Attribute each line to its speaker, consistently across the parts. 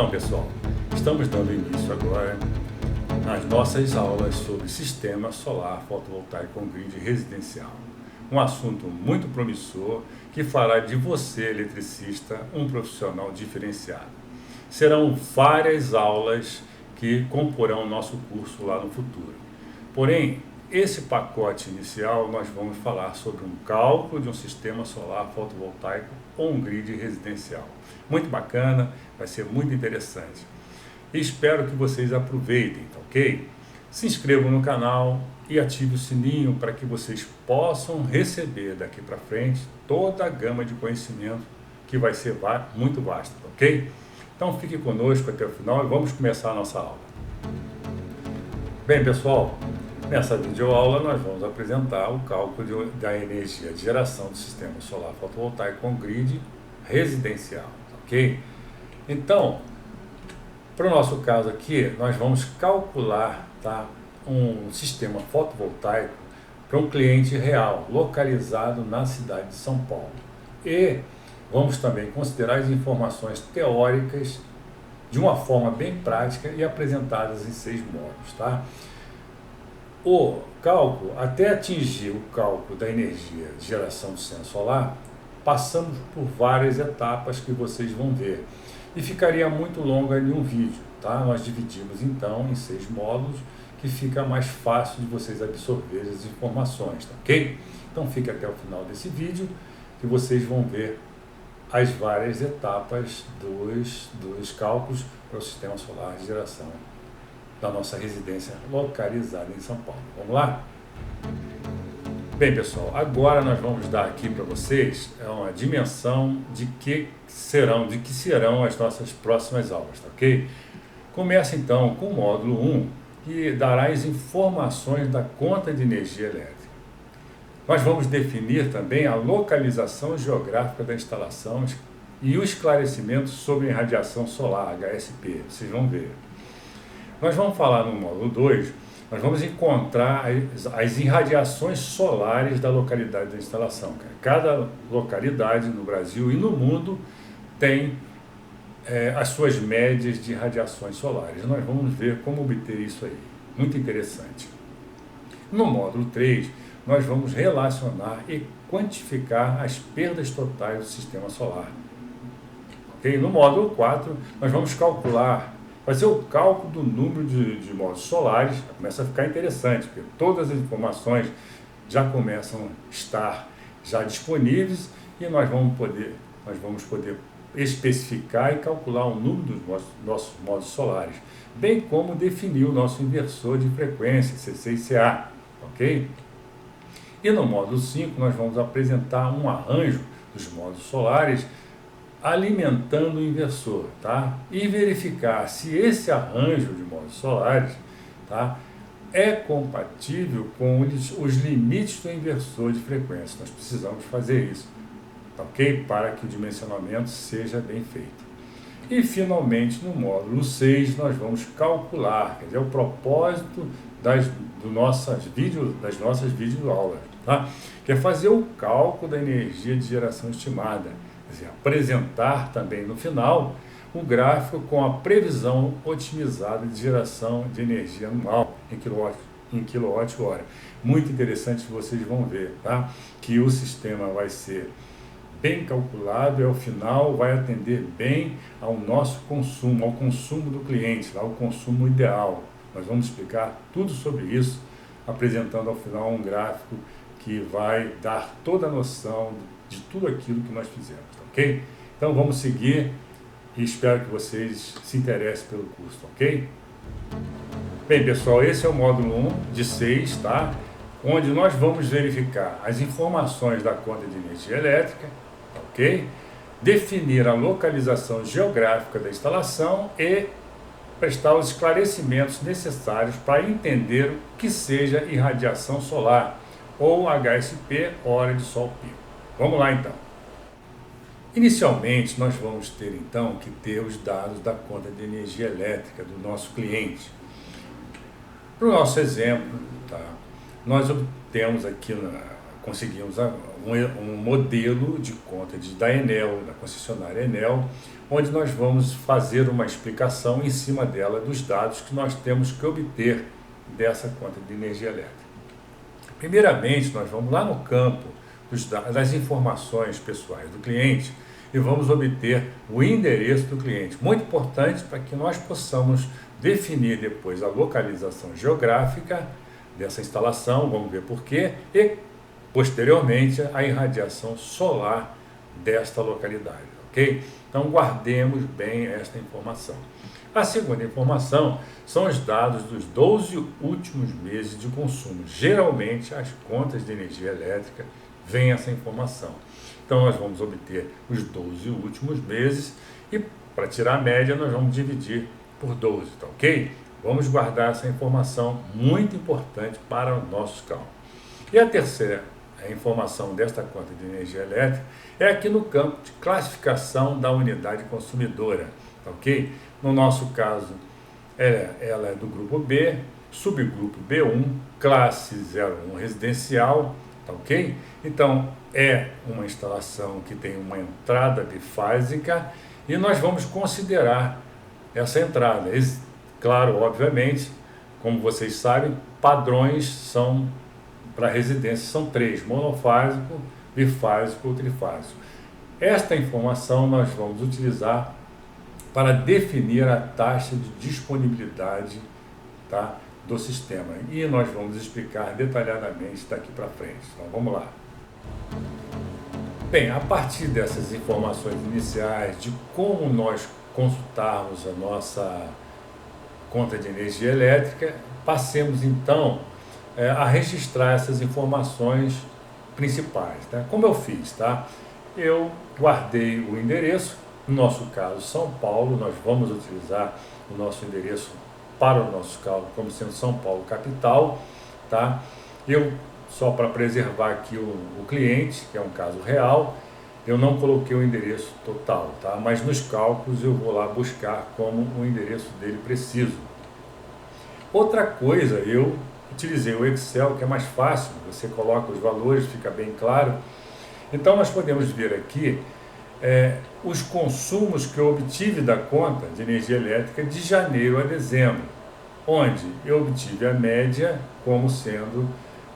Speaker 1: Então, pessoal, estamos dando início agora às nossas aulas sobre sistema solar fotovoltaico on-grid residencial. Um assunto muito promissor que fará de você, eletricista, um profissional diferenciado. Serão várias aulas que comporão o nosso curso lá no futuro. Porém, esse pacote inicial nós vamos falar sobre um cálculo de um sistema solar fotovoltaico on-grid residencial. Muito bacana, vai ser muito interessante. E espero que vocês aproveitem, tá ok? Se inscrevam no canal e ative o sininho para que vocês possam receber daqui para frente toda a gama de conhecimento que vai ser muito vasta, tá ok? Então fique conosco até o final e vamos começar a nossa aula. Bem, pessoal, nessa videoaula nós vamos apresentar o cálculo da energia de geração do sistema solar fotovoltaico on-grid residencial, tá ok? Então, para o nosso caso aqui, nós vamos calcular, tá, um sistema fotovoltaico para um cliente real, localizado na cidade de São Paulo. E vamos também considerar as informações teóricas de uma forma bem prática e apresentadas em 6 módulos, tá? O cálculo, até atingir o cálculo da energia de geração do sistema solar, passamos por várias etapas que vocês vão ver. E ficaria muito longa em um vídeo, tá? Nós dividimos então em 6 módulos, que fica mais fácil de vocês absorverem as informações, tá ok? Então fique até o final desse vídeo, que vocês vão ver as várias etapas dos cálculos para o sistema solar de geração da nossa residência localizada em São Paulo. Vamos lá? Bem, pessoal, agora nós vamos dar aqui para vocês uma dimensão de que serão as nossas próximas aulas, tá ok? Começa então com o módulo 1, que dará as informações da conta de energia elétrica. Nós vamos definir também a localização geográfica da instalação e o esclarecimento sobre irradiação solar, HSP, vocês vão ver. Nós vamos falar no módulo 2, nós vamos encontrar as irradiações solares da localidade da instalação. Cada localidade no Brasil e no mundo tem as suas médias de radiações solares. Nós vamos ver como obter isso aí. Muito interessante. No módulo 3, nós vamos relacionar e quantificar as perdas totais do sistema solar. Okay? No módulo 4, nós vamos fazer o cálculo do número de módulos solares. Começa a ficar interessante, porque todas as informações já começam a estar já disponíveis e nós vamos poder especificar e calcular o número dos nossos módulos solares, bem como definir o nosso inversor de frequência, CC e CA, ok? E no módulo 5 nós vamos apresentar um arranjo dos módulos solares alimentando o inversor, tá? E verificar se esse arranjo de módulos solares, tá, é compatível com os limites do inversor de frequência. Nós precisamos fazer isso, ok? Para que o dimensionamento seja bem feito. E finalmente no módulo 6 nós vamos calcular, quer dizer, o propósito das nossas videoaulas, tá? Que é fazer o cálculo da energia de geração estimada. Quer dizer, apresentar também no final um gráfico com a previsão otimizada de geração de energia anual em quilowatt-hora. Muito interessante, vocês vão ver, tá? Que o sistema vai ser bem calculado e ao final vai atender bem ao nosso consumo, ao consumo do cliente, ao consumo ideal. Nós vamos explicar tudo sobre isso, apresentando ao final um gráfico que vai dar toda a noção de tudo aquilo que nós fizemos, ok? Então vamos seguir e espero que vocês se interessem pelo curso, ok? Bem, pessoal, esse é o módulo 1 de 6, tá? Onde nós vamos verificar as informações da conta de energia elétrica, ok? Definir a localização geográfica da instalação e prestar os esclarecimentos necessários para entender o que seja irradiação solar, ou HSP, hora de sol pico. Vamos lá então. Inicialmente nós vamos ter então que ter os dados da conta de energia elétrica do nosso cliente. Para o nosso exemplo, tá? Nós obtemos aqui a conseguimos um modelo de conta da Enel, da concessionária Enel, onde nós vamos fazer uma explicação em cima dela dos dados que nós temos que obter dessa conta de energia elétrica. Primeiramente, nós vamos lá no campo das informações pessoais do cliente e vamos obter o endereço do cliente. Muito importante para que nós possamos definir depois a localização geográfica dessa instalação, vamos ver por quê, e posteriormente a irradiação solar desta localidade, ok? Então guardemos bem esta informação. A segunda informação são os dados dos 12 últimos meses de consumo. Geralmente as contas de energia elétrica vêm essa informação. Então nós vamos obter os 12 últimos meses e para tirar a média nós vamos dividir por 12, tá ok? Vamos guardar essa informação muito importante para os nossos cálculos. E a terceira informação desta conta de energia elétrica é aqui no campo de classificação da unidade consumidora, tá ok? No nosso caso, ela é do grupo B, subgrupo B1, classe 01 residencial, tá ok? Então, é uma instalação que tem uma entrada bifásica e nós vamos considerar essa entrada. Claro, obviamente, como vocês sabem, padrões são para residência são 3, monofásico, bifásico ou trifásico. Esta informação nós vamos utilizar para definir a taxa de disponibilidade, tá, do sistema. E nós vamos explicar detalhadamente daqui para frente. Então vamos lá. Bem, a partir dessas informações iniciais de como nós consultarmos a nossa conta de energia elétrica, passemos então a registrar essas informações principais, tá? Como eu fiz, tá? Eu guardei o endereço, no nosso caso São Paulo, nós vamos utilizar o nosso endereço para o nosso cálculo como sendo São Paulo capital, tá? Eu, só para preservar aqui o cliente, que é um caso real, eu não coloquei o endereço total, tá? Mas nos cálculos eu vou lá buscar como o endereço dele preciso. Outra coisa, eu utilizei o Excel, que é mais fácil, você coloca os valores, fica bem claro. Então nós podemos ver aqui os consumos que eu obtive da conta de energia elétrica de janeiro a dezembro, onde eu obtive a média como sendo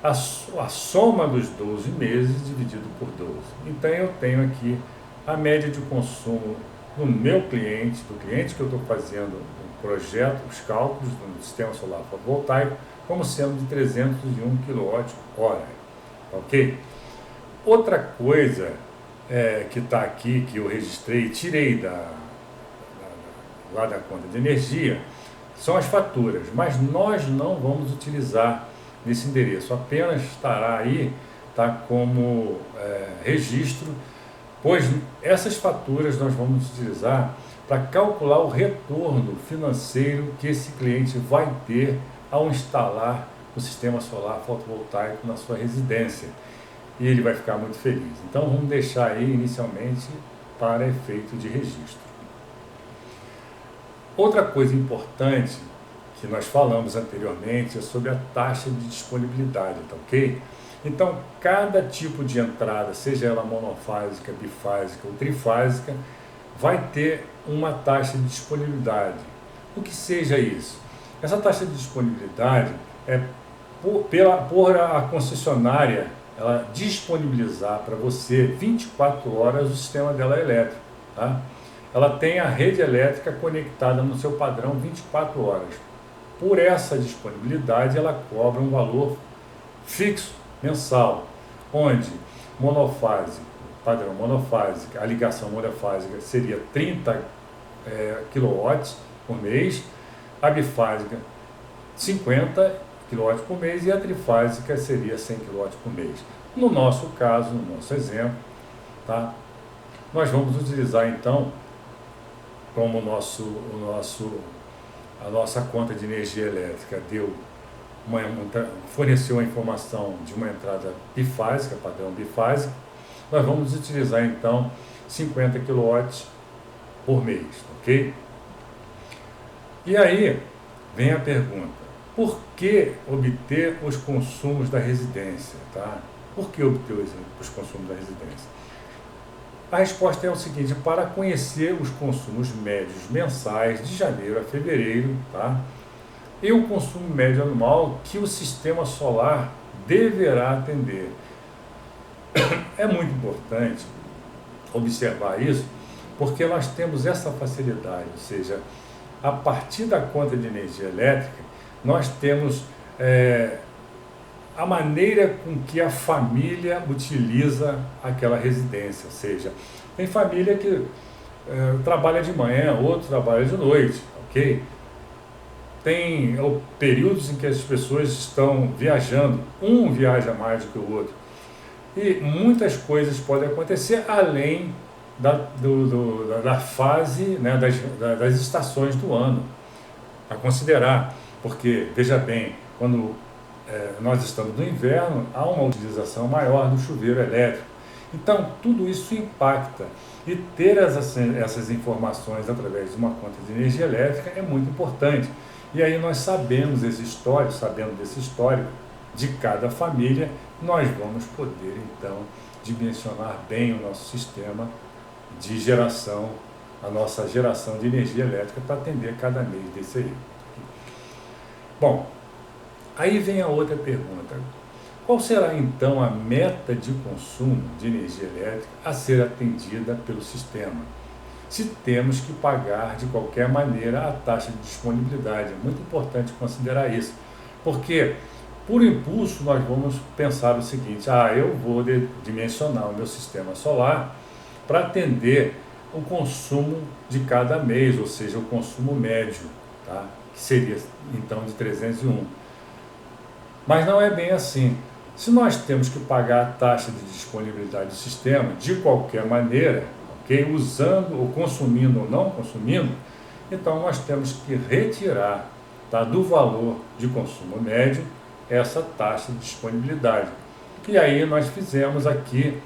Speaker 1: a soma dos 12 meses dividido por 12. Então eu tenho aqui a média de consumo do meu cliente, do cliente que eu estou fazendo o projeto, os cálculos do sistema solar fotovoltaico, como sendo de 301 kWh, ok? Outra coisa que está aqui, que eu registrei e tirei lá da conta de energia, são as faturas, mas nós não vamos utilizar nesse endereço, apenas estará aí, tá, como registro, pois essas faturas nós vamos utilizar para calcular o retorno financeiro que esse cliente vai ter ao instalar o sistema solar fotovoltaico na sua residência. E ele vai ficar muito feliz. Então vamos deixar aí inicialmente para efeito de registro. Outra coisa importante que nós falamos anteriormente é sobre a taxa de disponibilidade, tá ok? Então cada tipo de entrada, seja ela monofásica, bifásica ou trifásica, vai ter uma taxa de disponibilidade. O que seja isso? Essa taxa de disponibilidade é por a concessionária ela disponibilizar para você 24 horas o sistema dela elétrico, tá? Ela tem a rede elétrica conectada no seu padrão 24 horas. Por essa disponibilidade, ela cobra um valor fixo mensal, onde monofásico, padrão monofásico, a ligação monofásica seria 30 kW por mês, a bifásica 50 kW por mês e a trifásica seria 100 kW por mês. No nosso caso, no nosso exemplo, tá? Nós vamos utilizar então como a nossa conta de energia elétrica forneceu a informação de uma entrada bifásica, padrão bifásico, nós vamos utilizar então 50 kW por mês, ok? E aí vem a pergunta: por que obter os consumos da residência, tá? Por que obter os consumos da residência? A resposta é o seguinte: para conhecer os consumos médios mensais de janeiro a fevereiro, tá? E o consumo médio anual que o sistema solar deverá atender. É muito importante observar isso, porque nós temos essa facilidade, ou seja, a partir da conta de energia elétrica, nós temos a maneira com que a família utiliza aquela residência, ou seja, tem família que trabalha de manhã, outro trabalha de noite, ok? Tem períodos em que as pessoas estão viajando, um viaja mais do que o outro, e muitas coisas podem acontecer além da fase, né, das estações do ano a considerar, porque, veja bem, quando nós estamos no inverno, há uma utilização maior do chuveiro elétrico. Então, tudo isso impacta, e ter essas informações através de uma conta de energia elétrica é muito importante. E aí nós sabendo desse histórico de cada família, nós vamos poder, então, dimensionar bem o nosso sistema de geração, a nossa geração de energia elétrica para atender cada mês desse aí. Bom, aí vem a outra pergunta. Qual será então a meta de consumo de energia elétrica a ser atendida pelo sistema? Se temos que pagar de qualquer maneira a taxa de disponibilidade. É muito importante considerar isso, porque por impulso nós vamos pensar o seguinte: eu vou dimensionar o meu sistema solar para atender o consumo de cada mês, ou seja, o consumo médio, tá? Que seria então de 301. Mas não é bem assim. Se nós temos que pagar a taxa de disponibilidade do sistema de qualquer maneira, ok, usando ou consumindo ou não consumindo, então nós temos que retirar, tá, do valor de consumo médio essa taxa de disponibilidade. E aí nós fizemos aqui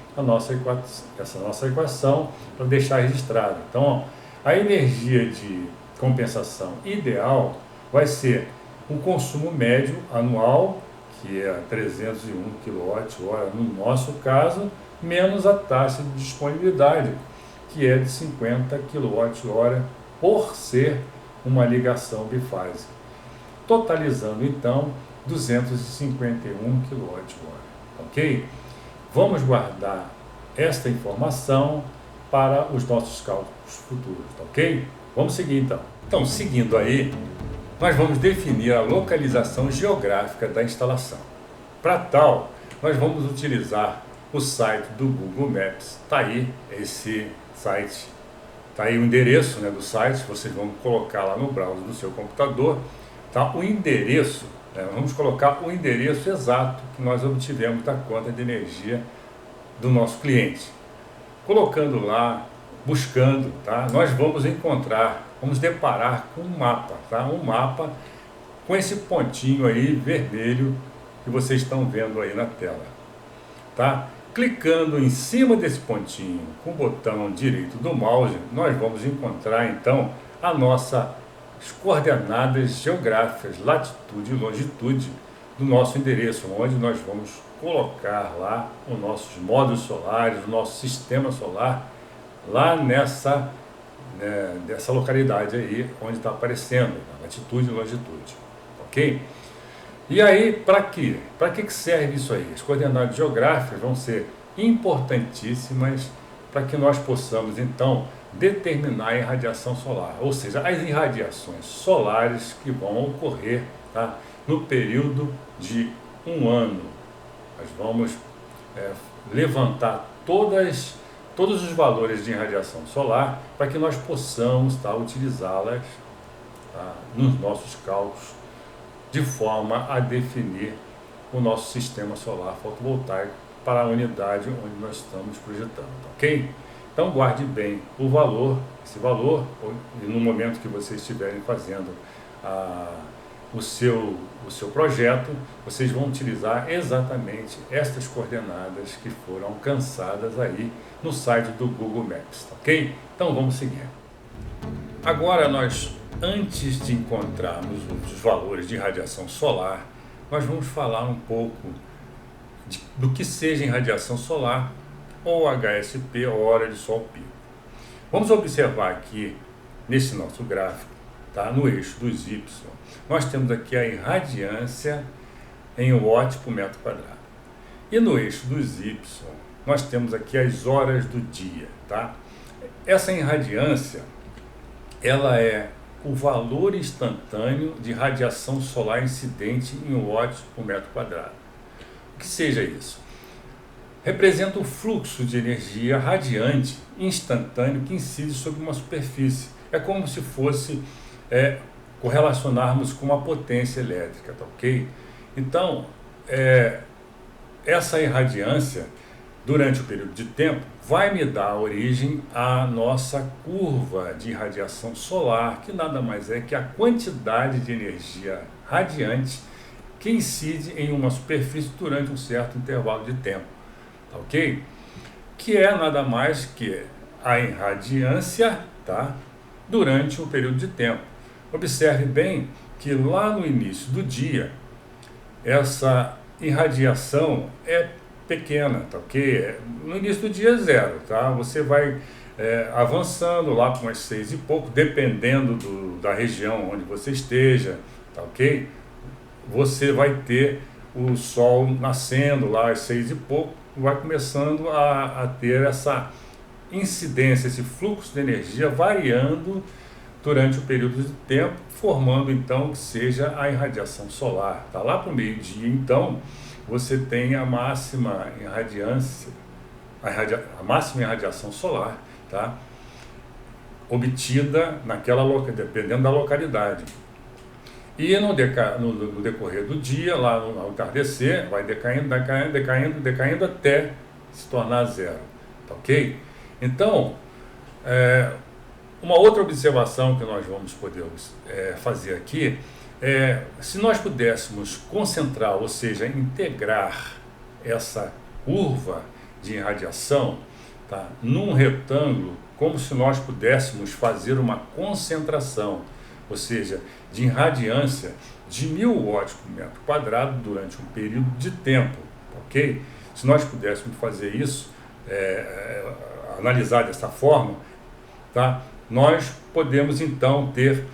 Speaker 1: essa nossa equação para deixar registrado. Então, a energia de compensação ideal vai ser o consumo médio anual, que é 301 kWh no nosso caso, menos a taxa de disponibilidade, que é de 50 kWh por ser uma ligação bifásica, totalizando então 251 kWh. Ok? Vamos guardar esta informação para os nossos cálculos futuros, ok? Vamos seguir então. Então, seguindo aí, nós vamos definir a localização geográfica da instalação. Para tal, nós vamos utilizar o site do Google Maps. Está aí esse site, está aí o endereço, né, do site, vocês vão colocar lá no browser do seu computador, tá? O endereço, vamos colocar o endereço exato que nós obtivemos da conta de energia do nosso cliente. Colocando lá, buscando, tá? Nós vamos deparar com um mapa, tá? Um mapa com esse pontinho aí vermelho que vocês estão vendo aí na tela, tá? Clicando em cima desse pontinho com o botão direito do mouse, nós vamos encontrar então as nossas coordenadas geográficas, latitude e longitude do nosso endereço, onde nós vamos colocar lá os nossos módulos solares, o nosso sistema solar, lá nessa localidade aí, onde está aparecendo, latitude e longitude, ok? E aí, para quê? Para que serve isso aí? As coordenadas geográficas vão ser importantíssimas para que nós possamos, então, determinar a irradiação solar, ou seja, as irradiações solares que vão ocorrer, tá, no período de um ano. Nós vamos levantar todos os valores de irradiação solar para que nós possamos, tá, utilizá-las, tá, nos nossos cálculos, de forma a definir o nosso sistema solar fotovoltaico para a unidade onde nós estamos projetando, ok? Então guarde bem esse valor, e no momento que vocês estiverem fazendo o seu projeto, vocês vão utilizar exatamente estas coordenadas que foram alcançadas aí no site do Google Maps, ok? Então vamos seguir. Agora antes de encontrarmos os valores de radiação solar, nós vamos falar um pouco do que seja em radiação solar ou HSP, hora de sol pico. Vamos observar aqui nesse nosso gráfico, tá? No eixo dos Y, nós temos aqui a irradiância em watt por metro quadrado. E no eixo dos Y, nós temos aqui as horas do dia, tá? Essa irradiância, ela é o valor instantâneo de radiação solar incidente em watts por metro quadrado. O que seja isso? Representa o fluxo de energia radiante instantâneo que incide sobre uma superfície. É como se fosse correlacionarmos com uma potência elétrica, tá ok? Então, essa irradiância, durante o período de tempo, vai me dar origem à nossa curva de irradiação solar, que nada mais é que a quantidade de energia radiante que incide em uma superfície durante um certo intervalo de tempo, tá ok? Que é nada mais que a irradiância, tá? Durante um período de tempo. Observe bem que lá no início do dia, essa irradiação é pequena, tá ok? No início do dia é zero, tá? Você vai avançando lá para umas 6 e pouco, dependendo da região onde você esteja, tá ok? Você vai ter o sol nascendo lá às 6 e pouco, vai começando a ter essa incidência, esse fluxo de energia variando durante o período de tempo, formando então que seja a irradiação solar. Tá lá para o meio-dia, então, você tem a máxima irradiância, a máxima irradiação solar, tá? Obtida dependendo da localidade. E no decorrer do dia, lá no entardecer, vai decaindo até se tornar zero, tá ok? Então, uma outra observação que nós vamos poder fazer aqui se nós pudéssemos concentrar, ou seja, integrar essa curva de irradiação, tá, num retângulo, como se nós pudéssemos fazer uma concentração, ou seja, de irradiância de 1000 watts por metro quadrado durante um período de tempo, ok? Se nós pudéssemos fazer isso, analisar dessa forma, tá, nós podemos então ter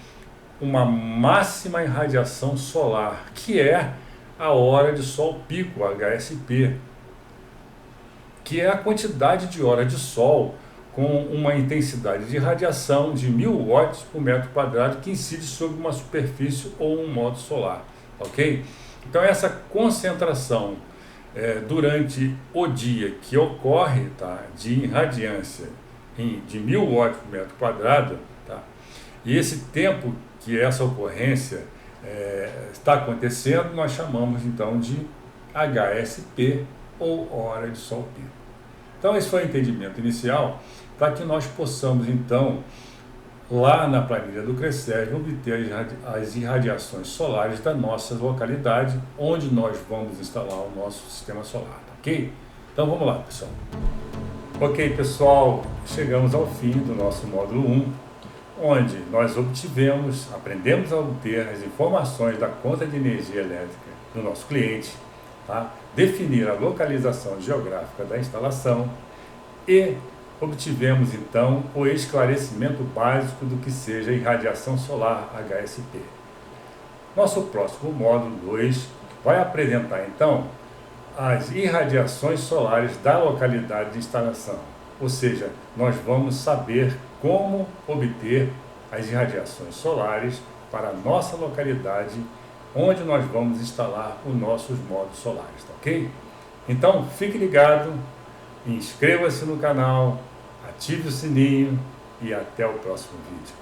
Speaker 1: uma máxima irradiação solar, que é a hora de sol pico, HSP, que é a quantidade de hora de sol com uma intensidade de radiação de 1000 watts por metro quadrado que incide sobre uma superfície ou um módulo solar, ok? Então essa concentração durante o dia que ocorre, tá, de irradiância de 1000 watts por metro quadrado, tá, e esse tempo que essa ocorrência está acontecendo, nós chamamos então de HSP, ou hora de sol pico. Então esse foi o entendimento inicial, para que nós possamos então, lá na planilha do Crescerg, obter as irradiações solares da nossa localidade, onde nós vamos instalar o nosso sistema solar, ok? Então vamos lá, pessoal. Ok, pessoal, chegamos ao fim do nosso módulo 1, onde nós aprendemos a obter as informações da conta de energia elétrica do nosso cliente, tá? Definir a localização geográfica da instalação e obtivemos então o esclarecimento básico do que seja irradiação solar HSP. Nosso próximo módulo 2 vai apresentar então as irradiações solares da localidade de instalação, ou seja, nós vamos saber como obter as irradiações solares para a nossa localidade, onde nós vamos instalar os nossos módulos solares, tá ok? Então, fique ligado, inscreva-se no canal, ative o sininho e até o próximo vídeo.